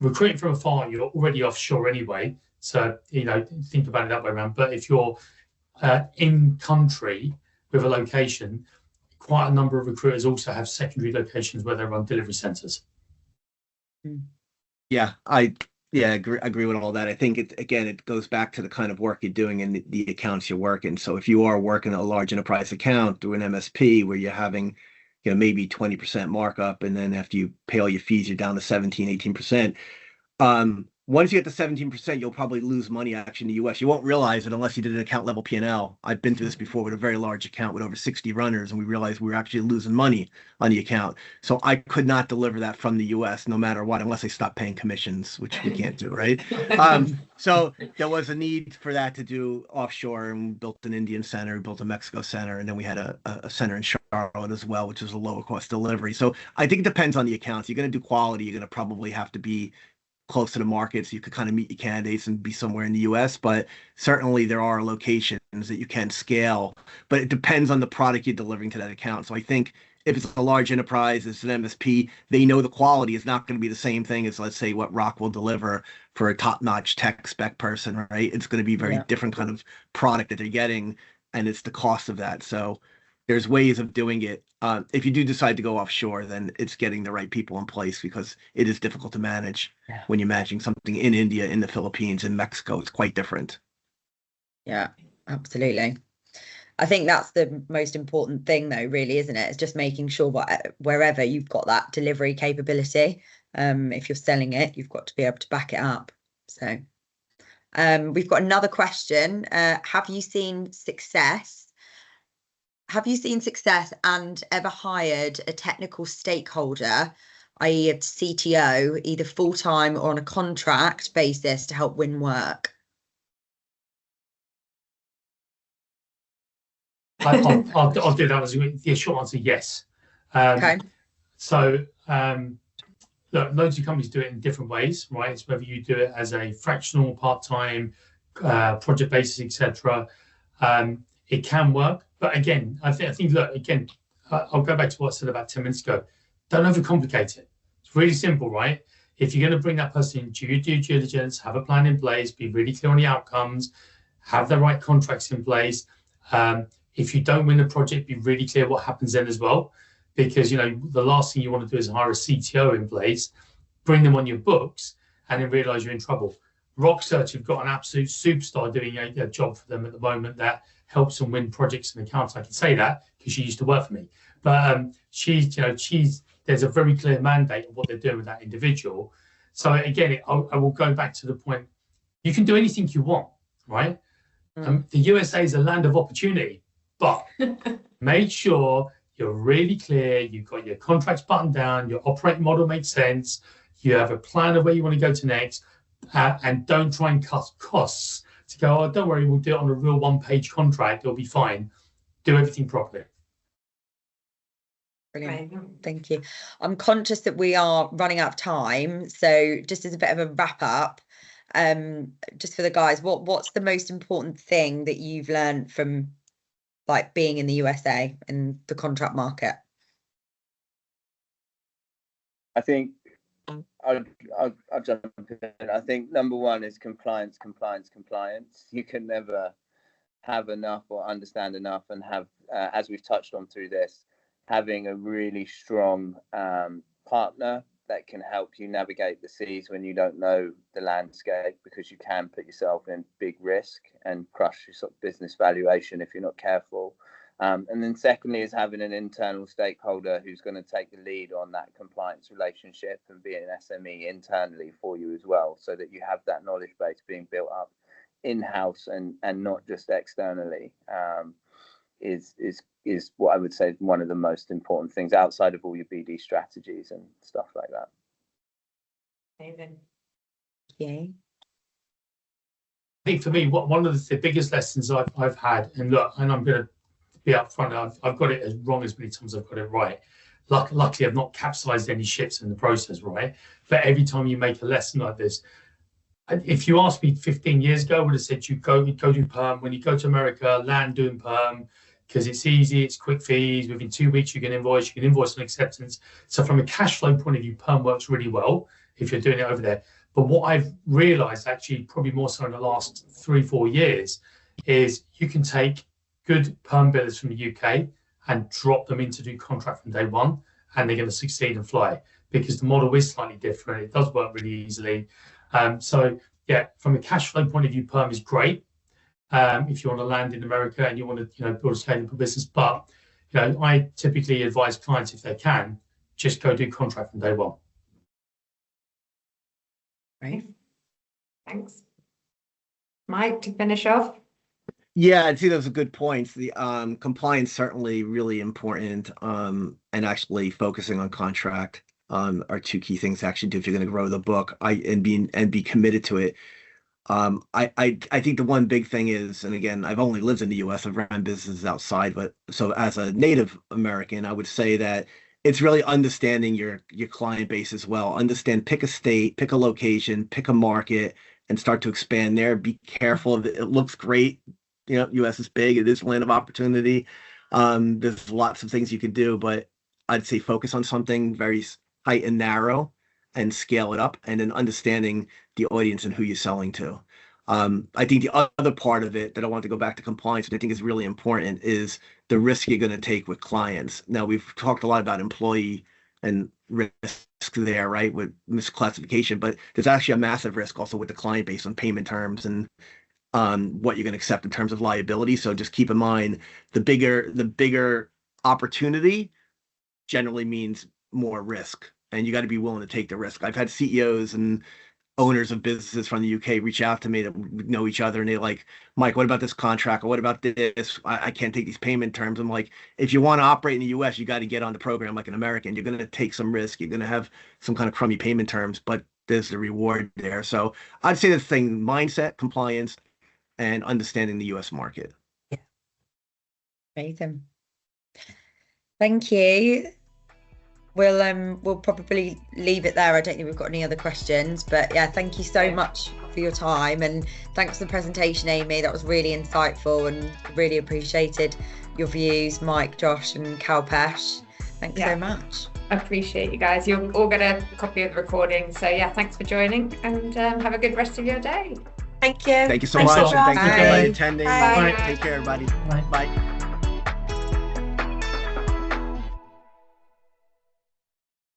recruiting from afar, you're already offshore anyway. So, think about it that way around. But if you're in country with a location, quite a number of recruiters also have secondary locations where they run delivery centers. Yeah, I agree with all that. I think it goes back to the kind of work you're doing and the accounts you're working. So if you are working a large enterprise account through an MSP where you're having, maybe 20% markup, and then after you pay all your fees, you're down to 17, 18%. Once you get to 17%, you'll probably lose money actually in the US. You won't realize it unless you did an account level P&L. I've been through this before with a very large account with over 60 runners, and we realized we were actually losing money on the account. So I could not deliver that from the US no matter what, unless I stopped paying commissions, which we can't do, right? So there was a need for that to do offshore, and we built an Indian center, we built a Mexico center, and then we had a center in Charlotte as well, which is a lower cost delivery. So I think it depends on the accounts. You're going to do quality, you're going to probably have to be close to the market, so you could kind of meet your candidates and be somewhere in the US, but certainly there are locations that you can scale, but it depends on the product you're delivering to that account. So I think if it's a large enterprise, it's an MSP, they know the quality is not going to be the same thing as, let's say, what Rock will deliver for a top-notch tech spec person, right? It's going to be very different kind of product that they're getting, and it's the cost of that. So there's ways of doing it. If you do decide to go offshore, then it's getting the right people in place, because it is difficult to manage when you're managing something in India, in the Philippines, in Mexico. It's quite different. Yeah, absolutely. I think that's the most important thing, though, really, isn't it? It's just making sure wherever you've got that delivery capability, if you're selling it, you've got to be able to back it up. So we've got another question. Have you seen success and ever hired a technical stakeholder, i.e. a CTO, either full-time or on a contract basis to help win work? I'll do that. The short answer, yes. Okay. So, look, loads of companies do it in different ways, right? It's whether you do it as a fractional, part-time, project basis, etc. It can work. But again, I think, look, again, I'll go back to what I said about 10 minutes ago. Don't overcomplicate it. It's really simple, right? If you're going to bring that person in, do your due diligence, have a plan in place, be really clear on the outcomes, have the right contracts in place. If you don't win the project, be really clear what happens then as well. Because, the last thing you want to do is hire a CTO in place, bring them on your books, and then realize you're in trouble. RockSearch have got an absolute superstar doing a job for them at the moment that helps them win projects and accounts. I can say that because she used to work for me. But there's a very clear mandate of what they're doing with that individual. So again, I will go back to the point. You can do anything you want, right? The USA is a land of opportunity, but make sure you're really clear. You've got your contracts buttoned down. Your operating model makes sense. You have a plan of where you want to go to next, and don't try and cut costs to go, oh, don't worry, we'll do it on a real one-page contract. It'll be fine. Do everything properly. Brilliant. Thank you. I'm conscious that we are running out of time. So just as a bit of a wrap up, just for the guys, what's the most important thing that you've learned from being in the USA and the contract market? I think I'll jump in. I think number one is compliance. You can never have enough or understand enough and have, as we've touched on through this, having a really strong partner that can help you navigate the seas when you don't know the landscape, because you can put yourself in big risk and crush your sort of business valuation if you're not careful. And then secondly is having an internal stakeholder who's going to take the lead on that compliance relationship and be an SME internally for you as well, so that you have that knowledge base being built up in-house and not just externally, is what I would say is one of the most important things outside of all your BD strategies and stuff like that. Amazing. Yeah. I think for me, one of the biggest lessons I've had, and look, and I'm going to be upfront, I've got it as wrong as many times I've got it right. Luckily, I've not capsized any ships in the process, right? But every time you make a lesson like this, if you asked me 15 years ago, I would have said you go do perm. When you go to America, land doing perm, because it's easy, it's quick fees. Within 2 weeks, you can invoice an acceptance. So from a cash flow point of view, perm works really well if you're doing it over there. But what I've realized, actually, probably more so in the last 3-4 years, is you can take good perm billers from the UK and drop them in to do contract from day one, and they're going to succeed and fly, because the model is slightly different. It does work really easily. So yeah, from a cash flow point of view, perm is great. If you want to land in America and you want to, build a scalable business. But, I typically advise clients, if they can, just go do contract from day one. Right. Thanks. Mike, to finish off. Yeah, I see those are good points. The compliance certainly really important, and actually focusing on contract are two key things to actually do if you're going to grow the book. And be committed to it. I think the one big thing is, and again, I've only lived in the US, I've run businesses outside, but so as a native American, I would say that it's really understanding your client base as well. Pick a state, pick a location, pick a market, and start to expand there. Be careful of it. It looks great. US is big. It is a land of opportunity. There's lots of things you can do, but I'd say focus on something very tight and narrow and scale it up, and then understanding the audience and who you're selling to. I think the other part of it that I want to go back to compliance, which I think is really important, is the risk you're going to take with clients. Now, we've talked a lot about employee and risk there, right, with misclassification, but there's actually a massive risk also with the client base on payment terms and what you're going to accept in terms of liability. So just keep in mind, the bigger opportunity generally means more risk, and you got to be willing to take the risk. I've had CEOs and owners of businesses from the UK reach out to me that know each other, and they're like, Mike, what about this contract? Or what about this? I can't take these payment terms. I'm like, if you want to operate in the US, you got to get on the program like an American. You're going to take some risk. You're going to have some kind of crummy payment terms, but there's the reward there. So I'd say the thing, mindset, compliance, and understanding the US market. Yeah. Amazing. Thank you. We'll probably leave it there. I don't think we've got any other questions, but yeah, thank you so much for your time, and thanks for the presentation, Amy. That was really insightful and really appreciated your views, Mike, Josh, and Kalpesh. Thanks so much. I appreciate you guys. You'll all get a copy of the recording. So yeah, thanks for joining, and have a good rest of your day. Thank you. Thank you so much. And thank you for everybody attending. Bye. Take care, everybody. Bye. Bye.